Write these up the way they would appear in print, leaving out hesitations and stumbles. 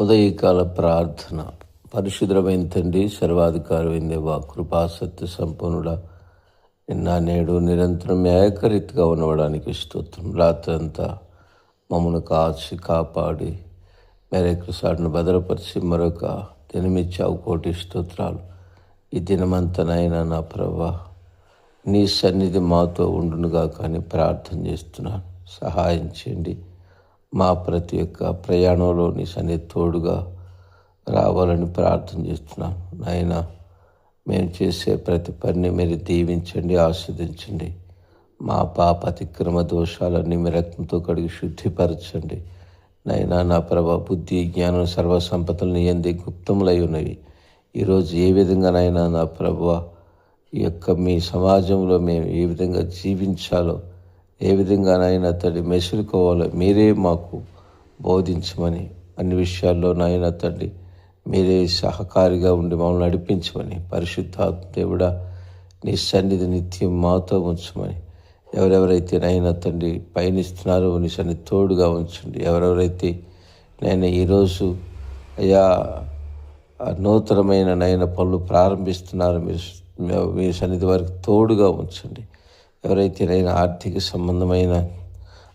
ఉదయకాల ప్రార్థన. పరిశుద్ధమైన తండ్రి, సర్వాధికారమైన దేవా, కృపా సత్య సంపన్నుడా, నిన్న నేడు నిరంతరం ఏకరీతిగా ఉండడానికి స్తోత్రం. రాత్రంతా మమ్మల్ని కాచి కాపాడి మేరెక్కసాడిని భద్రపరిచి మరొక దినమిచ్చావు. కోటి స్తోత్రాలు. ఈ దినమంతనైనా నా ప్రభా నీ సన్నిధి మాతో ఉండునుగా కానీ ప్రార్థన చేస్తున్నాను. సహాయం చేయండి. మా ప్రతి ఒక్క ప్రయాణంలో నీ సన్నిధి తోడుగా రావాలని ప్రార్థన చేస్తున్నాను. నాయనా, మేము చేసే ప్రతి పనిని మీరు దీవించండి, ఆస్వాదించండి. మా పాప అతిక్రమ దోషాలన్నీ మీ రక్తంతో కడిగి శుద్ధిపరచండి. నైనా నా ప్రభా, బుద్ధి జ్ఞానం సర్వసంపదలు నీ యందే గుప్తములై ఉన్నవి. ఈరోజు ఏ విధంగానైనా నా ప్రభా ఈ యొక్క మీ సమాజంలో మేము ఏ విధంగా జీవించాలో, ఏ విధంగానైనా తండ్రి మెసులుకోవాలో మీరే మాకు బోధించమని, అన్ని విషయాల్లో నాయన తండ్రి మీరే సహకారిగా ఉండి మమ్మల్ని నడిపించమని, పరిశుద్ధాత్మ దేవుడా నీ సన్నిధి నిత్యం మాతో ఉంచమని, ఎవరెవరైతే నాయన తండ్రి పయనిస్తున్నారో నీ సన్నిధి తోడుగా ఉంచండి. ఎవరెవరైతే నేను ఈరోజు అయ్యా నూతనమైన నయన పనులు ప్రారంభిస్తున్నారో మీ సన్నిధి వారికి తోడుగా ఉంచండి. ఎవరైతే నైనా ఆర్థిక సంబంధమైన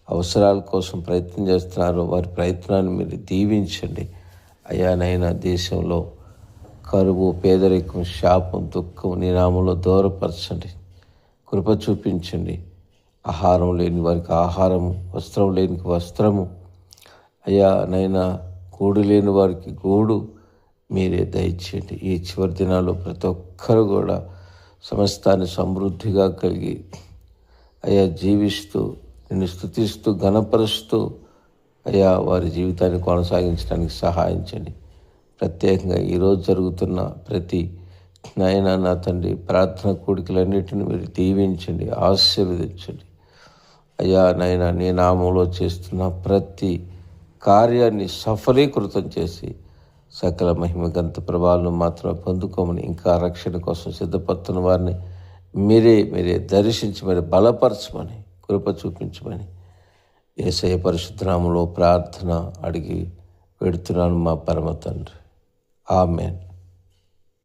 అవసరాల కోసం ప్రయత్నం చేస్తున్నారో వారి ప్రయత్నాన్ని మీరు దీవించండి. అయ్యా నైనా దేశంలో కరువు, పేదరికం, శాపం, దుఃఖం నీ నామంలో దూరపరచండి. కృప చూపించండి. ఆహారం లేని వారికి ఆహారము, వస్త్రం లేని వస్త్రము, అయ్యా నైనా గూడు లేని వారికి గూడు మీరే దయచేయండి. ఈ చివరి దినాల్లో ప్రతి ఒక్కరు కూడా సమస్తాన్ని సమృద్ధిగా కలిగి అయ్యా జీవిస్తూ నిన్ను స్తుతిస్తూ ఘనపరుస్తూ అయ్యా వారి జీవితాన్ని కొనసాగించడానికి సహాయించండి. ప్రత్యేకంగా ఈరోజు జరుగుతున్న ప్రతి నాయన నా తండ్రి ప్రార్థన కూడికలన్నిటిని మీరు దీవించండి, ఆశీర్వదించండి. అయ్యా నాయన నీ నామంలో చేస్తున్న ప్రతి కార్యాన్ని సఫలీకృతం చేసి సకల మహిమ గంత ప్రభావాలను మాత్రం పొందుకోమని, ఇంకా రక్షణ కోసం సిద్ధపడుతున్న వారిని మీరే దర్శించమని, బలపరచమని, కృప చూపించమని యేసయ్య పరిశుద్ధ నామములో ప్రార్థన అడిగి పెడుతున్నాను మా పరమ తండ్రి. ఆమేన్.